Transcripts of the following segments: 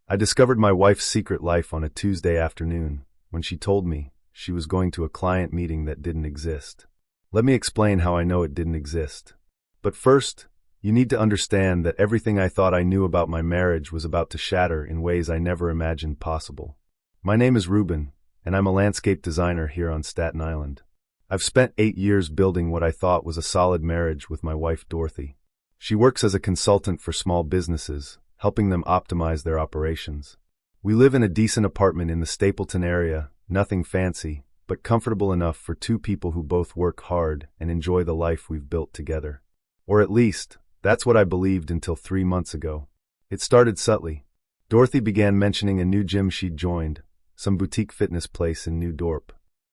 I discovered my wife's secret life on a Tuesday afternoon when she told me she was going to a client meeting that didn't exist. Let me explain how I know it didn't exist. But first, you need to understand that everything I thought I knew about my marriage was about to shatter in ways I never imagined possible. My name is Ruben, and I'm a landscape designer here on Staten Island. I've spent 8 years building what I thought was a solid marriage with my wife Dorothy. She works as a consultant for small businesses, helping them optimize their operations. We live in a decent apartment in the Stapleton area, nothing fancy, but comfortable enough for two people who both work hard and enjoy the life we've built together. Or at least, that's what I believed until 3 months ago. It started subtly. Dorothy began mentioning a new gym she'd joined, some boutique fitness place in New Dorp.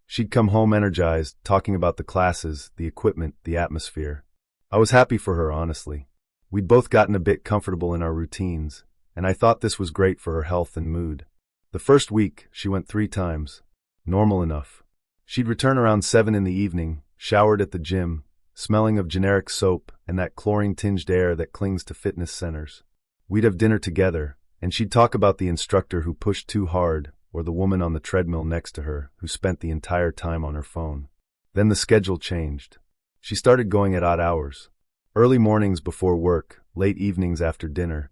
She'd come home energized, talking about the classes, the equipment, the atmosphere. I was happy for her, honestly. We'd both gotten a bit comfortable in our routines, and I thought this was great for her health and mood. The first week, she went 3 times. Normal enough. She'd return around 7 in the evening, showered at the gym, smelling of generic soap and that chlorine-tinged air that clings to fitness centers. We'd have dinner together, and she'd talk about the instructor who pushed too hard, or the woman on the treadmill next to her who spent the entire time on her phone. Then the schedule changed. She started going at odd hours. Early mornings before work, late evenings after dinner,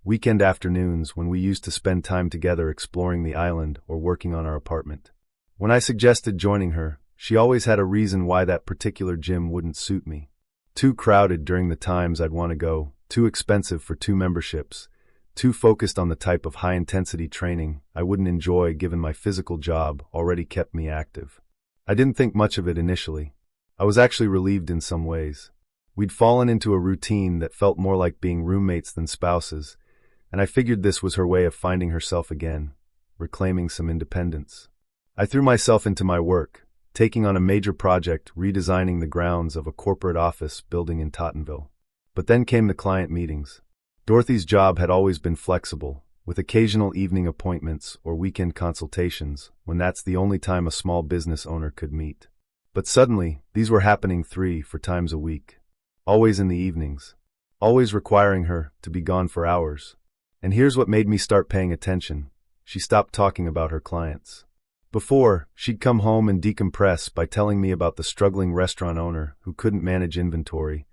weekend afternoons when we used to spend time together exploring the island or working on our apartment. When I suggested joining her, she always had a reason why that particular gym wouldn't suit me. Too crowded during the times I'd want to go, too expensive for 2 memberships, too focused on the type of high-intensity training I wouldn't enjoy given my physical job already kept me active. I didn't think much of it initially. I was actually relieved in some ways. We'd fallen into a routine that felt more like being roommates than spouses, and I figured this was her way of finding herself again, reclaiming some independence. I threw myself into my work, taking on a major project redesigning the grounds of a corporate office building in Tottenville. But then came the client meetings. Dorothy's job had always been flexible, with occasional evening appointments or weekend consultations when that's the only time a small business owner could meet. But suddenly, these were happening 3-4 times a week. Always in the evenings. Always requiring her to be gone for hours. And here's what made me start paying attention. She stopped talking about her clients. Before, she'd come home and decompress by telling me about the struggling restaurant owner who couldn't manage inventory,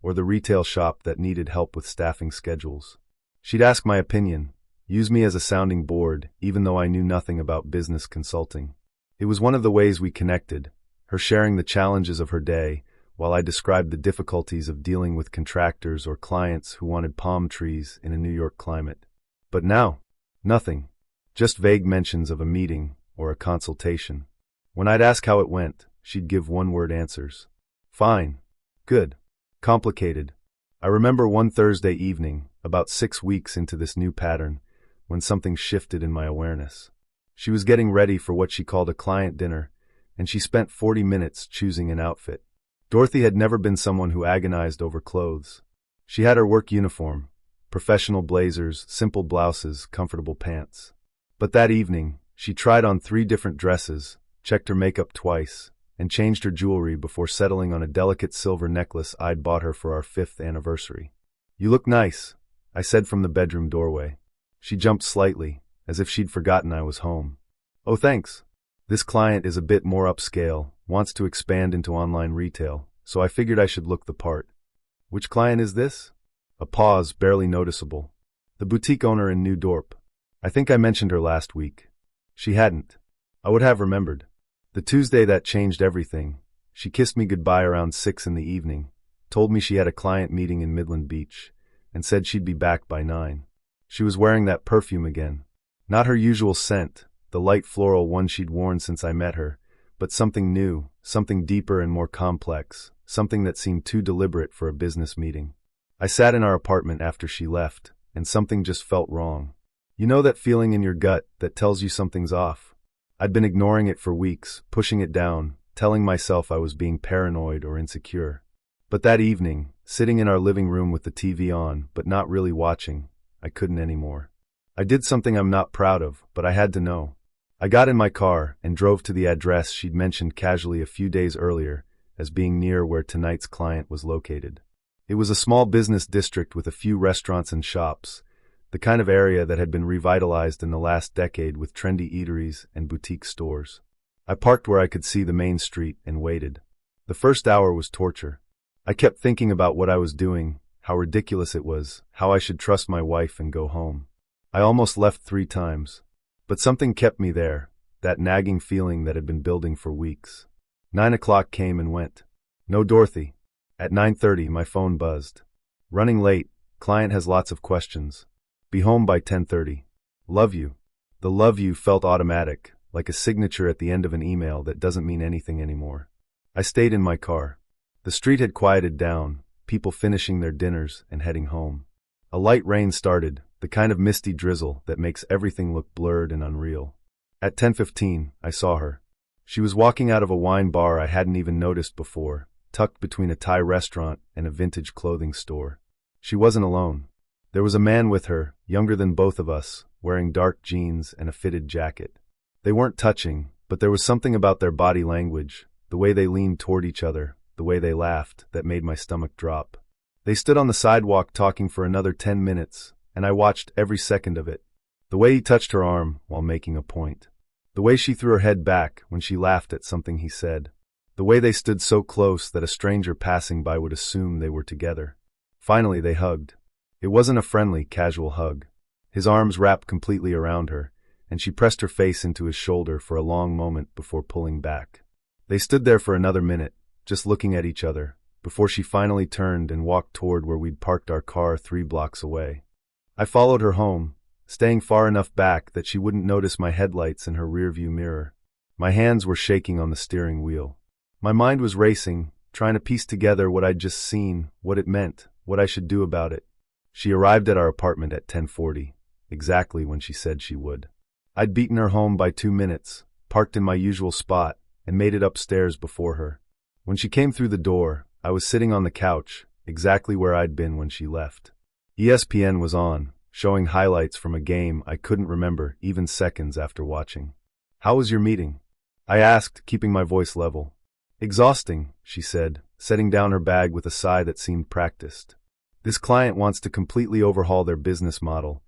or the retail shop that needed help with staffing schedules. She'd ask my opinion, use me as a sounding board, even though I knew nothing about business consulting. It was one of the ways we connected, her sharing the challenges of her day, while I described the difficulties of dealing with contractors or clients who wanted palm trees in a New York climate. But now, nothing. Just vague mentions of a meeting or a consultation. When I'd ask how it went, she'd give one-word answers. Fine. Good. Complicated. I remember one Thursday evening, about 6 weeks into this new pattern, when something shifted in my awareness. She was getting ready for what she called a client dinner, and she spent 40 minutes choosing an outfit. Dorothy had never been someone who agonized over clothes. She had her work uniform, professional blazers, simple blouses, comfortable pants. But that evening, she tried on 3 different dresses, checked her makeup twice, and changed her jewelry before settling on a delicate silver necklace I'd bought her for our 5th anniversary. You look nice, I said from the bedroom doorway. She jumped slightly, as if she'd forgotten I was home. Oh, thanks. This client is a bit more upscale, wants to expand into online retail, so I figured I should look the part. Which client is this? A pause, barely noticeable. The boutique owner in New Dorp. I think I mentioned her last week. She hadn't. I would have remembered. The Tuesday that changed everything, she kissed me goodbye around 6 in the evening, told me she had a client meeting in Midland Beach, and said she'd be back by 9. She was wearing that perfume again. Not her usual scent, the light floral one she'd worn since I met her, but something new, something deeper and more complex, something that seemed too deliberate for a business meeting. I sat in our apartment after she left, and something just felt wrong. You know that feeling in your gut that tells you something's off? I'd been ignoring it for weeks, pushing it down, telling myself I was being paranoid or insecure. But that evening, sitting in our living room with the TV on, but not really watching, I couldn't anymore. I did something I'm not proud of, but I had to know. I got in my car and drove to the address she'd mentioned casually a few days earlier as being near where tonight's client was located. It was a small business district with a few restaurants and shops. the kind of area that had been revitalized in the last decade with trendy eateries and boutique stores. I parked where I could see the main street and waited. The first hour was torture. I kept thinking about what I was doing, how ridiculous it was, how I should trust my wife and go home. I almost left 3 times. But something kept me there, that nagging feeling that had been building for weeks. 9 o'clock came and went. No Dorothy. At 9:30, my phone buzzed. Running late, client has lots of questions. Be home by 10:30. Love you. The love you felt automatic, like a signature at the end of an email that doesn't mean anything anymore. I stayed in my car. The street had quieted down, people finishing their dinners and heading home. A light rain started, the kind of misty drizzle that makes everything look blurred and unreal. At 10:15, I saw her. She was walking out of a wine bar I hadn't even noticed before, tucked between a Thai restaurant and a vintage clothing store. She wasn't alone. There was a man with her, younger than both of us, wearing dark jeans and a fitted jacket. They weren't touching, but there was something about their body language, the way they leaned toward each other, the way they laughed, that made my stomach drop. They stood on the sidewalk talking for another 10 minutes, and I watched every second of it. The way he touched her arm while making a point. The way she threw her head back when she laughed at something he said. The way they stood so close that a stranger passing by would assume they were together. Finally, they hugged. It wasn't a friendly, casual hug. His arms wrapped completely around her, and she pressed her face into his shoulder for a long moment before pulling back. They stood there for another minute, just looking at each other, before she finally turned and walked toward where we'd parked our car 3 blocks away. I followed her home, staying far enough back that she wouldn't notice my headlights in her rearview mirror. My hands were shaking on the steering wheel. My mind was racing, trying to piece together what I'd just seen, what it meant, what I should do about it. She arrived at our apartment at 10:40, exactly when she said she would. I'd beaten her home by 2 minutes, parked in my usual spot, and made it upstairs before her. When she came through the door, I was sitting on the couch, exactly where I'd been when she left. ESPN was on, showing highlights from a game I couldn't remember even seconds after watching. "How was your meeting?" I asked, keeping my voice level. "Exhausting," she said, setting down her bag with a sigh that seemed practiced. "This client wants to completely overhaul their business model,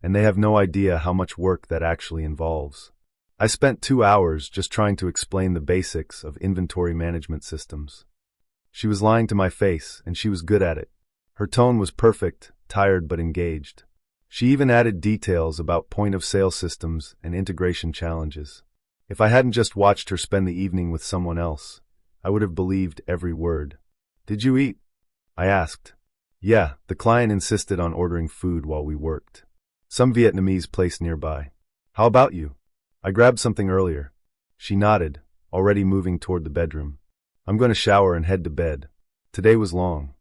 and they have no idea how much work that actually involves. I spent 2 hours just trying to explain the basics of inventory management systems." She was lying to my face, and she was good at it. Her tone was perfect, tired but engaged. She even added details about point-of-sale systems and integration challenges. If I hadn't just watched her spend the evening with someone else, I would have believed every word. "Did you eat?" I asked. "Yeah," the client insisted on ordering food while we worked. Some Vietnamese place nearby. "How about you?" "I grabbed something earlier." She nodded, already moving toward the bedroom. "I'm going to shower and head to bed. Today was long."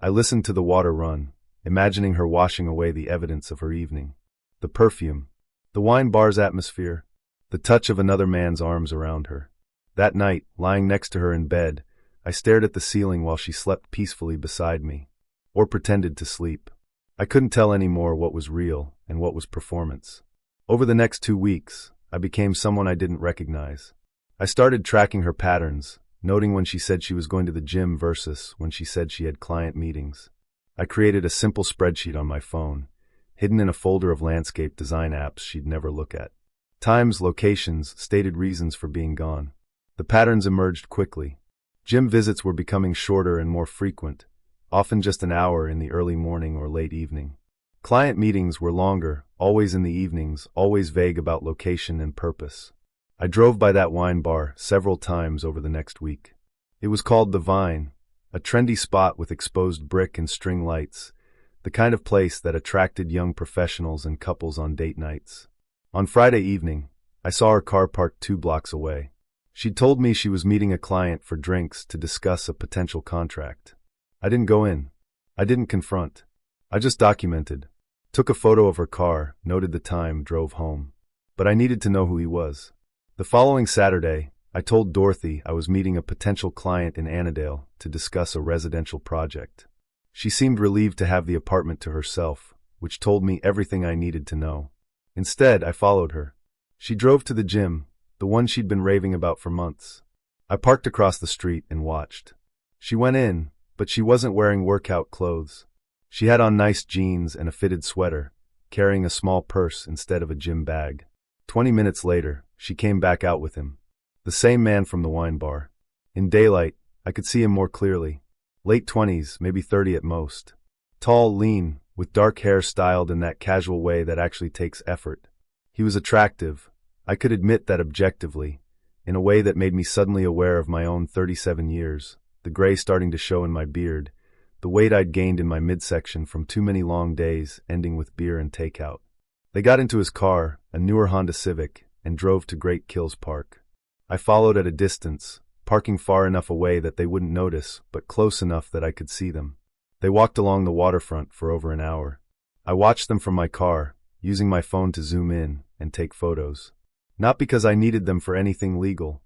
I listened to the water run, imagining her washing away the evidence of her evening. The perfume, the wine bar's atmosphere, the touch of another man's arms around her. That night, lying next to her in bed, I stared at the ceiling while she slept peacefully beside me, or pretended to sleep. I couldn't tell anymore what was real and what was performance. Over the next 2 weeks, I became someone I didn't recognize. I started tracking her patterns, noting when she said she was going to the gym versus when she said she had client meetings. I created a simple spreadsheet on my phone, hidden in a folder of landscape design apps she'd never look at. Times, locations, stated reasons for being gone. The patterns emerged quickly. Gym visits were becoming shorter and more frequent, often just an hour in the early morning or late evening. Client meetings were longer, always in the evenings, always vague about location and purpose. I drove by that wine bar several times over the next week. It was called The Vine, a trendy spot with exposed brick and string lights, the kind of place that attracted young professionals and couples on date nights. On Friday evening, I saw her car parked 2 blocks away. She'd told me she was meeting a client for drinks to discuss a potential contract. I didn't go in. I didn't confront. I just documented. Took a photo of her car, noted the time, drove home. But I needed to know who he was. The following Saturday, I told Dorothy I was meeting a potential client in Annandale to discuss a residential project. She seemed relieved to have the apartment to herself, which told me everything I needed to know. Instead, I followed her. She drove to the gym, the one she'd been raving about for months. I parked across the street and watched. She went in, but she wasn't wearing workout clothes. She had on nice jeans and a fitted sweater, carrying a small purse instead of a gym bag. 20 minutes later, she came back out with him. The same man from the wine bar. In daylight, I could see him more clearly. Late 20s, maybe 30 at most. Tall, lean, with dark hair styled in that casual way that actually takes effort. He was attractive. I could admit that objectively, in a way that made me suddenly aware of my own 37 years, the gray starting to show in my beard, the weight I'd gained in my midsection from too many long days, ending with beer and takeout. They got into his car, a newer Honda Civic, and drove to Great Kills Park. I followed at a distance, parking far enough away that they wouldn't notice, but close enough that I could see them. They walked along the waterfront for over an hour. I watched them from my car, using my phone to zoom in and take photos. Not because I needed them for anything legal.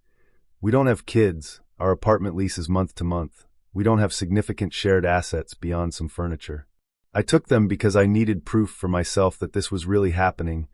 We don't have kids, our apartment lease is month to month. We don't have significant shared assets beyond some furniture. I took them because I needed proof for myself that this was really happening,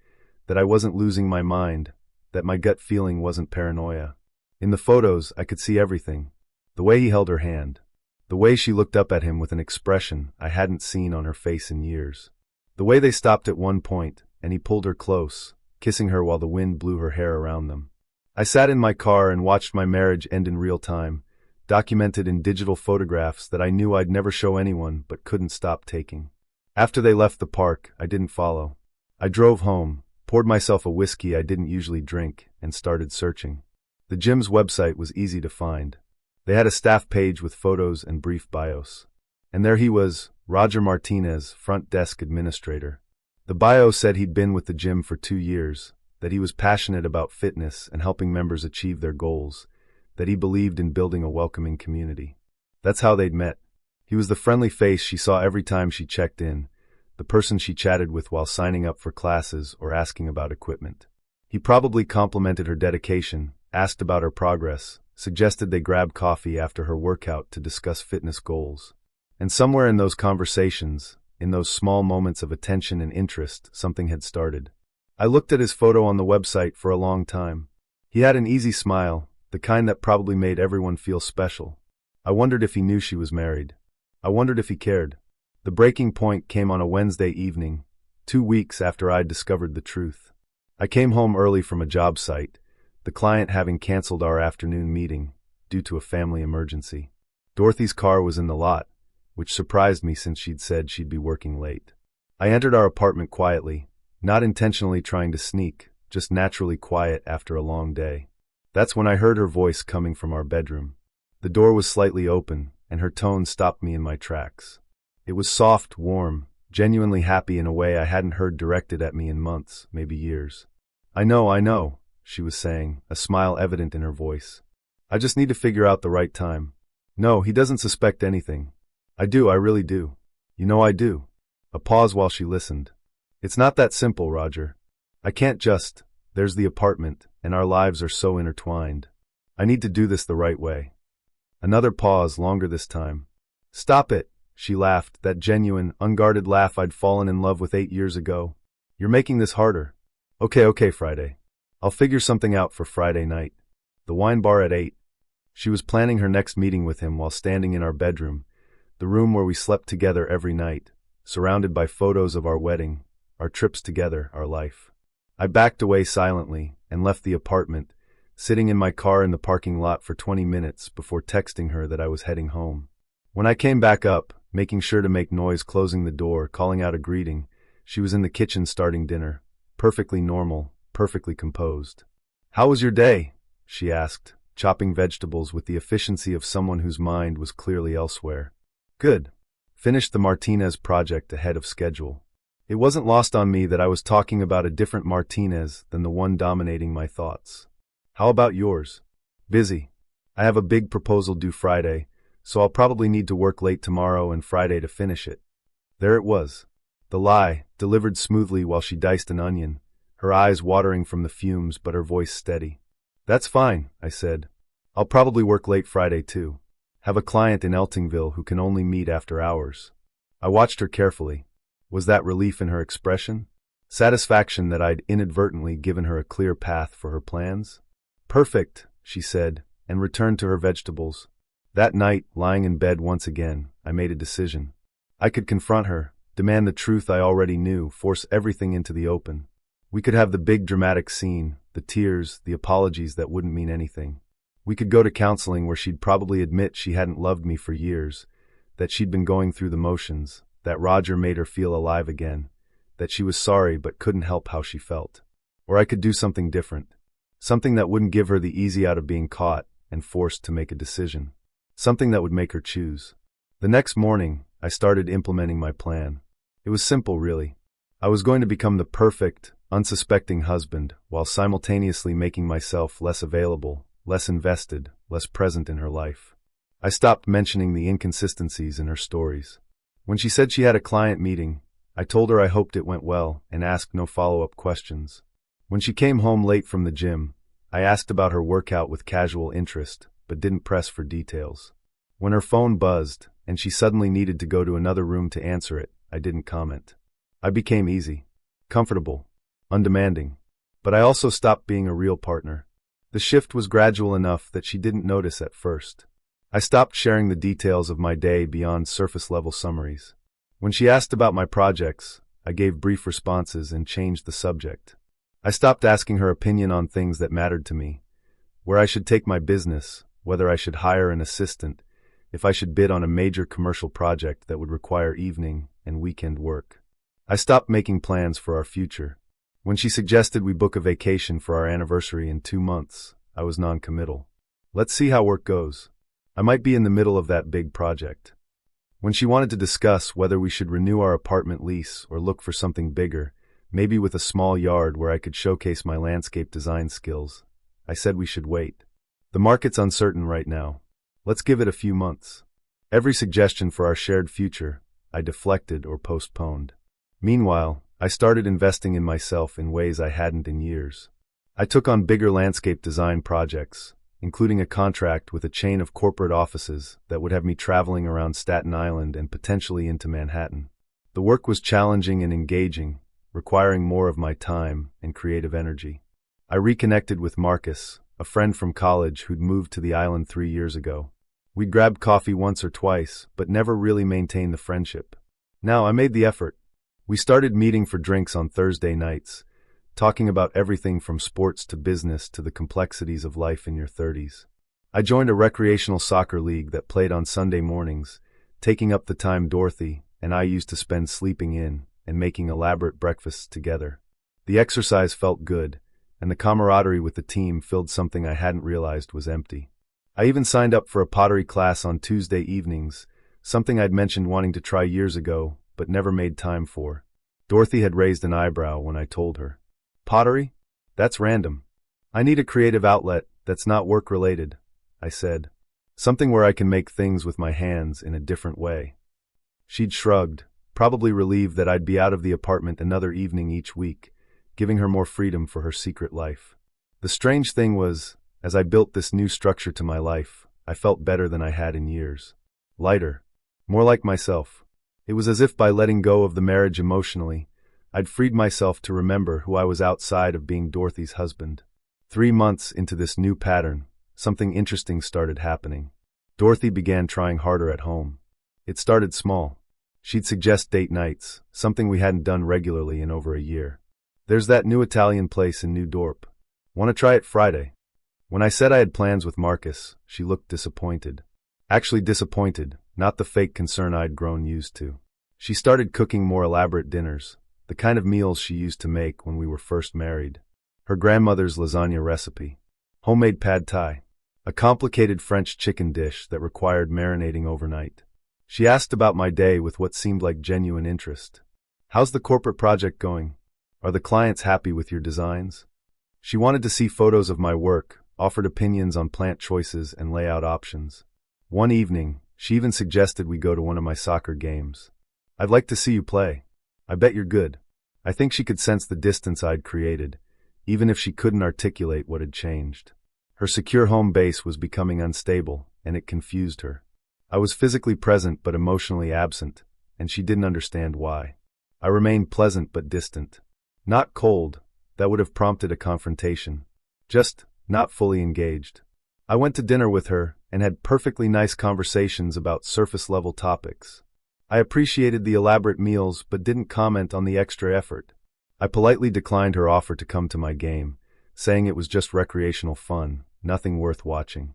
that I wasn't losing my mind, that my gut feeling wasn't paranoia. In the photos, I could see everything. The way he held her hand. The way she looked up at him with an expression I hadn't seen on her face in years. The way they stopped at one point, and he pulled her close, kissing her while the wind blew her hair around them. I sat in my car and watched my marriage end in real time, documented in digital photographs that I knew I'd never show anyone but couldn't stop taking. After they left the park, I didn't follow. I drove home, poured myself a whiskey I didn't usually drink, and started searching. The gym's website was easy to find. They had a staff page with photos and brief bios. And there he was, Rodger Martinez, front desk administrator. The bio said he'd been with the gym for 2 years, that he was passionate about fitness and helping members achieve their goals, that he believed in building a welcoming community. That's how they'd met. He was the friendly face she saw every time she checked in, the person she chatted with while signing up for classes or asking about equipment. He probably complimented her dedication, asked about her progress, suggested they grab coffee after her workout to discuss fitness goals. And somewhere in those conversations, in those small moments of attention and interest, something had started. I looked at his photo on the website for a long time. He had an easy smile, the kind that probably made everyone feel special. I wondered if he knew she was married. I wondered if he cared. The breaking point came on a Wednesday evening, 2 weeks after I'd discovered the truth. I came home early from a job site, the client having canceled our afternoon meeting due to a family emergency. Dorothy's car was in the lot, which surprised me since she'd said she'd be working late. I entered our apartment quietly, not intentionally trying to sneak, just naturally quiet after a long day. That's when I heard her voice coming from our bedroom. The door was slightly open, and her tone stopped me in my tracks. It was soft, warm, genuinely happy in a way I hadn't heard directed at me in months, maybe years. I know, she was saying, a smile evident in her voice. I just need to figure out the right time. No, he doesn't suspect anything. I do, I really do. You know I do. A pause while she listened. It's not that simple, Rodger. I can't just, there's the apartment, and our lives are so intertwined. I need to do this the right way. Another pause, longer this time. Stop it, she laughed, that genuine, unguarded laugh I'd fallen in love with 8 years ago. You're making this harder. Okay, Friday. I'll figure something out for Friday night. The wine bar at 8. She was planning her next meeting with him while standing in our bedroom, the room where we slept together every night, surrounded by photos of our wedding, our trips together, our life. I backed away silently and left the apartment, sitting in my car in the parking lot for 20 minutes before texting her that I was heading home. When I came back up, making sure to make noise closing the door, calling out a greeting, she was in the kitchen starting dinner, perfectly normal, perfectly composed. How was your day? She asked, chopping vegetables with the efficiency of someone whose mind was clearly elsewhere. Good. Finished the Martinez project ahead of schedule. It wasn't lost on me that I was talking about a different Martinez than the one dominating my thoughts. How about yours? Busy. I have a big proposal due Friday, so I'll probably need to work late tomorrow and Friday to finish it. There it was. The lie, delivered smoothly while she diced an onion, her eyes watering from the fumes but her voice steady. That's fine, I said. I'll probably work late Friday too. Have a client in Eltingville who can only meet after hours. I watched her carefully. Was that relief in her expression? Satisfaction that I'd inadvertently given her a clear path for her plans? Perfect, she said, and returned to her vegetables. That night, lying in bed once again, I made a decision. I could confront her, demand the truth I already knew, force everything into the open. We could have the big dramatic scene, the tears, the apologies that wouldn't mean anything. We could go to counseling where she'd probably admit she hadn't loved me for years, that she'd been going through the motions, that Rodger made her feel alive again, that she was sorry but couldn't help how she felt. Or I could do something different. Something that wouldn't give her the easy out of being caught and forced to make a decision. Something that would make her choose. The next morning, I started implementing my plan. It was simple, really. I was going to become the perfect, unsuspecting husband while simultaneously making myself less available, less invested, less present in her life. I stopped mentioning the inconsistencies in her stories. When she said she had a client meeting, I told her I hoped it went well and asked no follow-up questions. When she came home late from the gym, I asked about her workout with casual interest, but didn't press for details. When her phone buzzed, and she suddenly needed to go to another room to answer it, I didn't comment. I became easy, comfortable, undemanding. But I also stopped being a real partner. The shift was gradual enough that she didn't notice at first. I stopped sharing the details of my day beyond surface-level summaries. When she asked about my projects, I gave brief responses and changed the subject. I stopped asking her opinion on things that mattered to me, where I should take my business, whether I should hire an assistant, if I should bid on a major commercial project that would require evening and weekend work. I stopped making plans for our future. When she suggested we book a vacation for our anniversary in 2 months, I was non-committal. Let's see how work goes. I might be in the middle of that big project. When she wanted to discuss whether we should renew our apartment lease or look for something bigger, maybe with a small yard where I could showcase my landscape design skills, I said we should wait. The market's uncertain right now. Let's give it a few months. Every suggestion for our shared future, I deflected or postponed. Meanwhile, I started investing in myself in ways I hadn't in years. I took on bigger landscape design projects, including a contract with a chain of corporate offices that would have me traveling around Staten Island and potentially into Manhattan. The work was challenging and engaging, requiring more of my time and creative energy. I reconnected with Marcus, a friend from college who'd moved to the island 3 years ago. We'd grabbed coffee once or twice, but never really maintained the friendship. Now I made the effort. We started meeting for drinks on Thursday nights, talking about everything from sports to business to the complexities of life in your 30s. I joined a recreational soccer league that played on Sunday mornings, taking up the time Dorothy and I used to spend sleeping in and making elaborate breakfasts together. The exercise felt good, and the camaraderie with the team filled something I hadn't realized was empty. I even signed up for a pottery class on Tuesday evenings, something I'd mentioned wanting to try years ago, but never made time for. Dorothy had raised an eyebrow when I told her. Pottery? That's random. I need a creative outlet that's not work-related, I said. Something where I can make things with my hands in a different way. She'd shrugged, probably relieved that I'd be out of the apartment another evening each week, giving her more freedom for her secret life. The strange thing was, as I built this new structure to my life, I felt better than I had in years. Lighter. More like myself. It was as if by letting go of the marriage emotionally, I'd freed myself to remember who I was outside of being Dorothy's husband. 3 months into this new pattern, something interesting started happening. Dorothy began trying harder at home. It started small. She'd suggest date nights, something we hadn't done regularly in over a year. There's that new Italian place in New Dorp. Want to try it Friday? When I said I had plans with Marcus, she looked disappointed. Actually disappointed, not the fake concern I'd grown used to. She started cooking more elaborate dinners, the kind of meals she used to make when we were first married. Her grandmother's lasagna recipe. Homemade pad thai. A complicated French chicken dish that required marinating overnight. She asked about my day with what seemed like genuine interest. How's the corporate project going? Are the clients happy with your designs? She wanted to see photos of my work, offered opinions on plant choices and layout options. One evening, she even suggested we go to one of my soccer games. I'd like to see you play. I bet you're good. I think she could sense the distance I'd created, even if she couldn't articulate what had changed. Her secure home base was becoming unstable, and it confused her. I was physically present but emotionally absent, and she didn't understand why. I remained pleasant but distant. Not cold, that would have prompted a confrontation. Just not fully engaged. I went to dinner with her and had perfectly nice conversations about surface-level topics. I appreciated the elaborate meals but didn't comment on the extra effort. I politely declined her offer to come to my game, saying it was just recreational fun, nothing worth watching.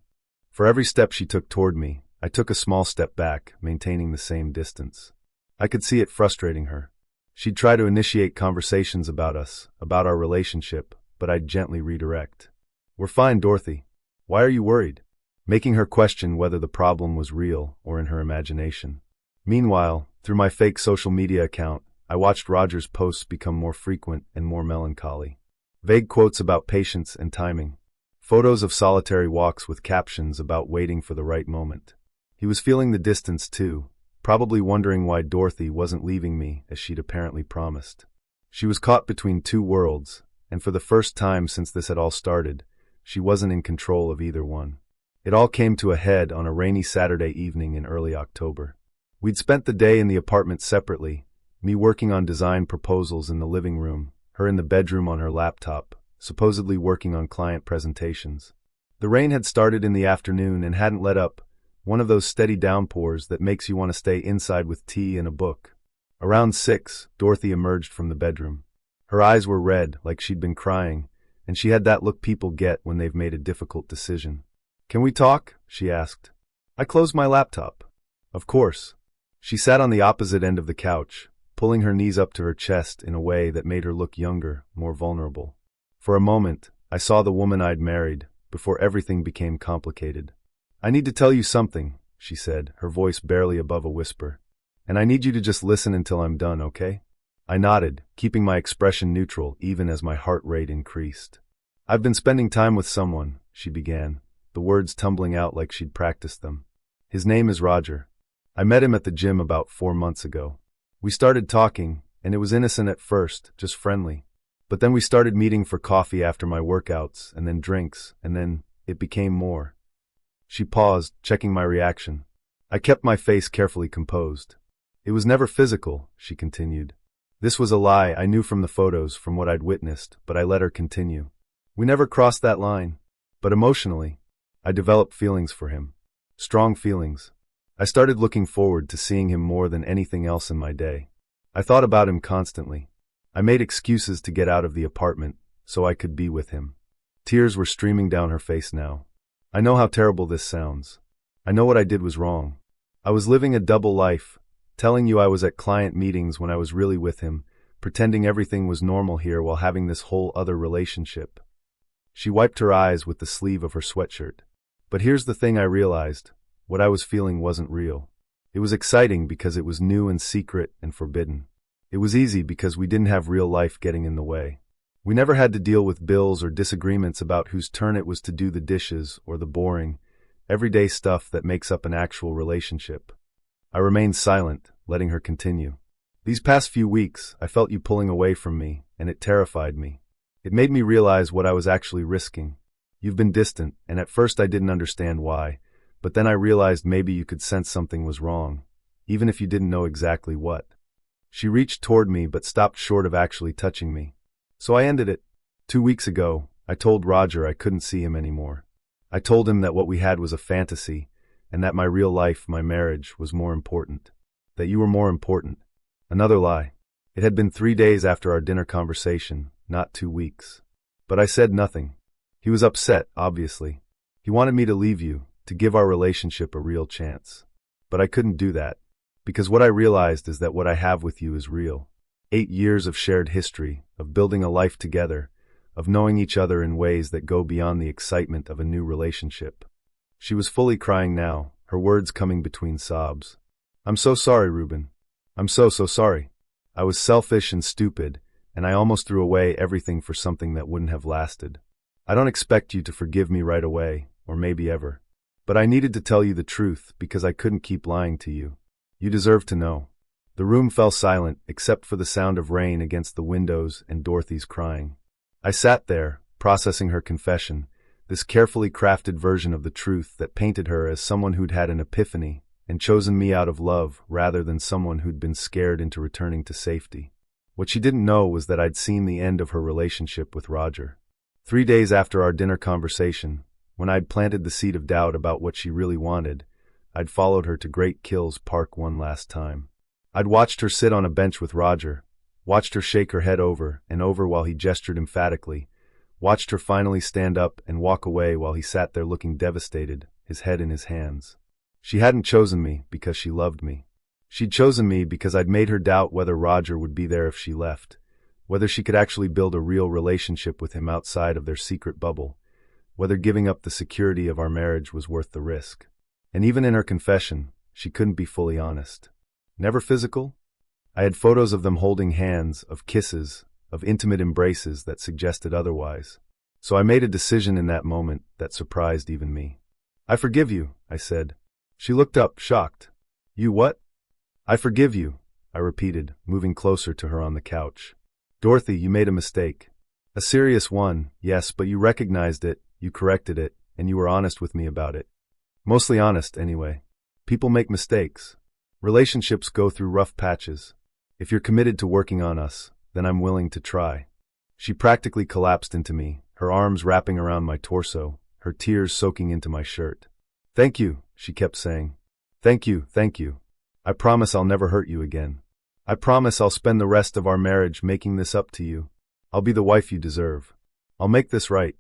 For every step she took toward me, I took a small step back, maintaining the same distance. I could see it frustrating her. She'd try to initiate conversations about us, about our relationship, but I'd gently redirect. "We're fine, Dorothy. Why are you worried?" Making her question whether the problem was real or in her imagination. Meanwhile, through my fake social media account, I watched Rodger's posts become more frequent and more melancholy. Vague quotes about patience and timing. Photos of solitary walks with captions about waiting for the right moment. He was feeling the distance too, probably wondering why Dorothy wasn't leaving me as she'd apparently promised. She was caught between two worlds, and for the first time since this had all started, she wasn't in control of either one. It all came to a head on a rainy Saturday evening in early October. We'd spent the day in the apartment separately, me working on design proposals in the living room, her in the bedroom on her laptop, supposedly working on client presentations. The rain had started in the afternoon and hadn't let up, one of those steady downpours that makes you want to stay inside with tea and a book. Around 6, Dorothy emerged from the bedroom. Her eyes were red, like she'd been crying, and she had that look people get when they've made a difficult decision. "Can we talk?" she asked. I closed my laptop. "Of course." She sat on the opposite end of the couch, pulling her knees up to her chest in a way that made her look younger, more vulnerable. For a moment, I saw the woman I'd married, before everything became complicated. "I need to tell you something," she said, her voice barely above a whisper. "And I need you to just listen until I'm done, okay?" I nodded, keeping my expression neutral even as my heart rate increased. "I've been spending time with someone," she began, the words tumbling out like she'd practiced them. "His name is Rodger. I met him at the gym about 4 months ago. We started talking, and it was innocent at first, just friendly. But then we started meeting for coffee after my workouts, and then drinks, and then it became more." She paused, checking my reaction. I kept my face carefully composed. "It was never physical," she continued. This was a lie I knew from the photos, from what I'd witnessed, but I let her continue. "We never crossed that line. But emotionally, I developed feelings for him. Strong feelings. I started looking forward to seeing him more than anything else in my day. I thought about him constantly. I made excuses to get out of the apartment so I could be with him." Tears were streaming down her face now. "I know how terrible this sounds. I know what I did was wrong. I was living a double life, telling you I was at client meetings when I was really with him, pretending everything was normal here while having this whole other relationship." She wiped her eyes with the sleeve of her sweatshirt. "But here's the thing I realized. What I was feeling wasn't real. It was exciting because it was new and secret and forbidden. It was easy because we didn't have real life getting in the way. We never had to deal with bills or disagreements about whose turn it was to do the dishes or the boring, everyday stuff that makes up an actual relationship." I remained silent, letting her continue. "These past few weeks, I felt you pulling away from me, and it terrified me. It made me realize what I was actually risking. You've been distant, and at first I didn't understand why, but then I realized maybe you could sense something was wrong, even if you didn't know exactly what." She reached toward me but stopped short of actually touching me. "So I ended it. 2 weeks ago, I told Rodger I couldn't see him anymore. I told him that what we had was a fantasy, and that my real life, my marriage, was more important. That you were more important." Another lie. It had been 3 days after our dinner conversation, not 2 weeks. But I said nothing. He was upset, obviously. He wanted me to leave you, to give our relationship a real chance. But I couldn't do that, because what I realized is that what I have with you is real. 8 years of shared history, of building a life together, of knowing each other in ways that go beyond the excitement of a new relationship. She was fully crying now, her words coming between sobs. "I'm so sorry, Ruben. I'm so sorry. I was selfish and stupid, and I almost threw away everything for something that wouldn't have lasted. I don't expect you to forgive me right away, or maybe ever. But I needed to tell you the truth because I couldn't keep lying to you. You deserve to know." The room fell silent, except for the sound of rain against the windows and Dorothy's crying. I sat there, processing her confession, this carefully crafted version of the truth that painted her as someone who'd had an epiphany and chosen me out of love rather than someone who'd been scared into returning to safety. What she didn't know was that I'd seen the end of her relationship with Rodger. 3 days after our dinner conversation, when I'd planted the seed of doubt about what she really wanted, I'd followed her to Great Kills Park one last time. I'd watched her sit on a bench with Rodger, watched her shake her head over and over while he gestured emphatically, watched her finally stand up and walk away while he sat there looking devastated, his head in his hands. She hadn't chosen me because she loved me. She'd chosen me because I'd made her doubt whether Rodger would be there if she left, whether she could actually build a real relationship with him outside of their secret bubble, whether giving up the security of our marriage was worth the risk. And even in her confession, she couldn't be fully honest. Never physical? I had photos of them holding hands, of kisses, of intimate embraces that suggested otherwise. So I made a decision in that moment that surprised even me. I forgive you, I said. She looked up, shocked. You what? I forgive you, I repeated, moving closer to her on the couch. Dorothy, you made a mistake. A serious one, yes, but you recognized it, you corrected it, and you were honest with me about it. Mostly honest, anyway. People make mistakes. Relationships go through rough patches. If you're committed to working on us, then I'm willing to try. She practically collapsed into me, her arms wrapping around my torso, her tears soaking into my shirt. Thank you, she kept saying. Thank you, thank you. I promise I'll never hurt you again. I promise I'll spend the rest of our marriage making this up to you. I'll be the wife you deserve. I'll make this right.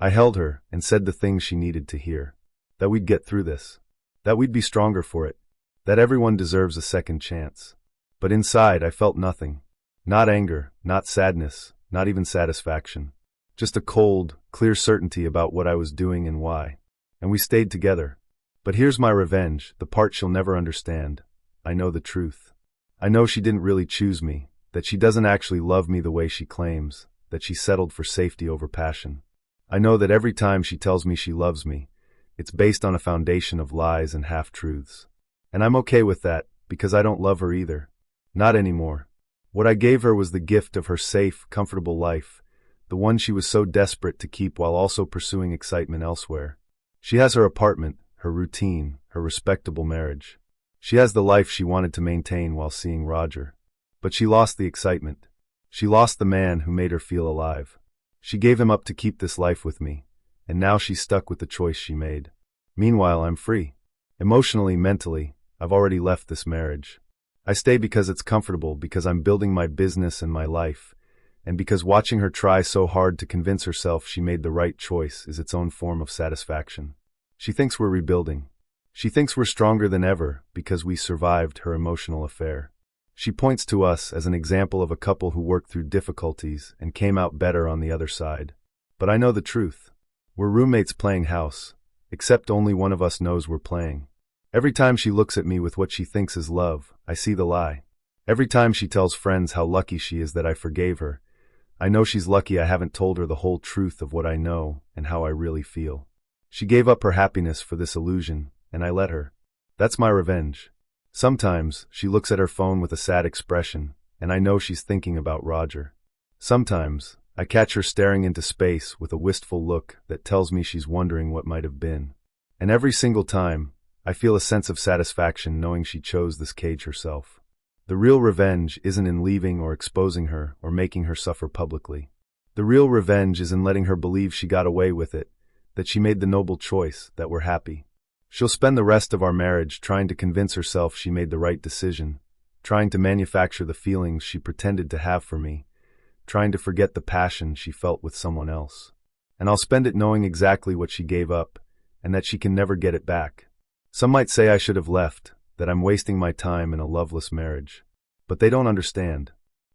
I held her and said the things she needed to hear. That we'd get through this. That we'd be stronger for it. That everyone deserves a second chance. But inside I felt nothing. Not anger, not sadness, not even satisfaction. Just a cold, clear certainty about what I was doing and why. And we stayed together. But here's my revenge, the part she'll never understand. I know the truth. I know she didn't really choose me, that she doesn't actually love me the way she claims, that she settled for safety over passion. I know that every time she tells me she loves me, it's based on a foundation of lies and half-truths. And I'm okay with that, because I don't love her either. Not anymore. What I gave her was the gift of her safe, comfortable life, the one she was so desperate to keep while also pursuing excitement elsewhere. She has her apartment, her routine, her respectable marriage. She has the life she wanted to maintain while seeing Rodger. But she lost the excitement. She lost the man who made her feel alive. She gave him up to keep this life with me, and now she's stuck with the choice she made. Meanwhile, I'm free. Emotionally, mentally, I've already left this marriage. I stay because it's comfortable, because I'm building my business and my life, and because watching her try so hard to convince herself she made the right choice is its own form of satisfaction. She thinks we're rebuilding. She thinks we're stronger than ever because we survived her emotional affair. She points to us as an example of a couple who worked through difficulties and came out better on the other side. But I know the truth. We're roommates playing house, except only one of us knows we're playing. Every time she looks at me with what she thinks is love, I see the lie. Every time she tells friends how lucky she is that I forgave her, I know she's lucky I haven't told her the whole truth of what I know and how I really feel. She gave up her happiness for this illusion, and I let her. That's my revenge. Sometimes she looks at her phone with a sad expression, and I know she's thinking about Rodger. Sometimes I catch her staring into space with a wistful look that tells me she's wondering what might have been. And every single time, I feel a sense of satisfaction knowing she chose this cage herself. The real revenge isn't in leaving or exposing her or making her suffer publicly. The real revenge is in letting her believe she got away with it, that she made the noble choice, that we're happy. She'll spend the rest of our marriage trying to convince herself she made the right decision, trying to manufacture the feelings she pretended to have for me, trying to forget the passion she felt with someone else. And I'll spend it knowing exactly what she gave up, and that she can never get it back. Some might say I should have left, that I'm wasting my time in a loveless marriage. But they don't understand.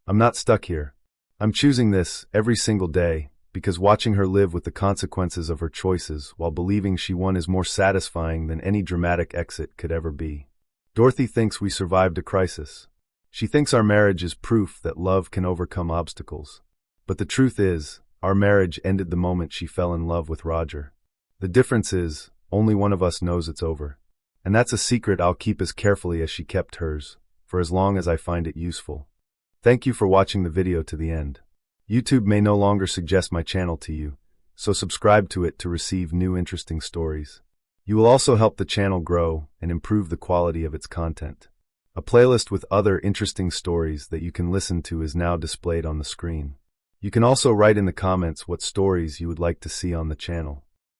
I'm not stuck here. I'm choosing this every single day, because watching her live with the consequences of her choices while believing she won is more satisfying than any dramatic exit could ever be. Dorothy thinks we survived a crisis. She thinks our marriage is proof that love can overcome obstacles. But the truth is, our marriage ended the moment she fell in love with Rodger. The difference is, only one of us knows it's over. And that's a secret I'll keep as carefully as she kept hers, for as long as I find it useful. Thank you for watching the video to the end. YouTube may no longer suggest my channel to you, so subscribe to it to receive new interesting stories. You will also help the channel grow and improve the quality of its content. A playlist with other interesting stories that you can listen to is now displayed on the screen. You can also write in the comments what stories you would like to see on the channel.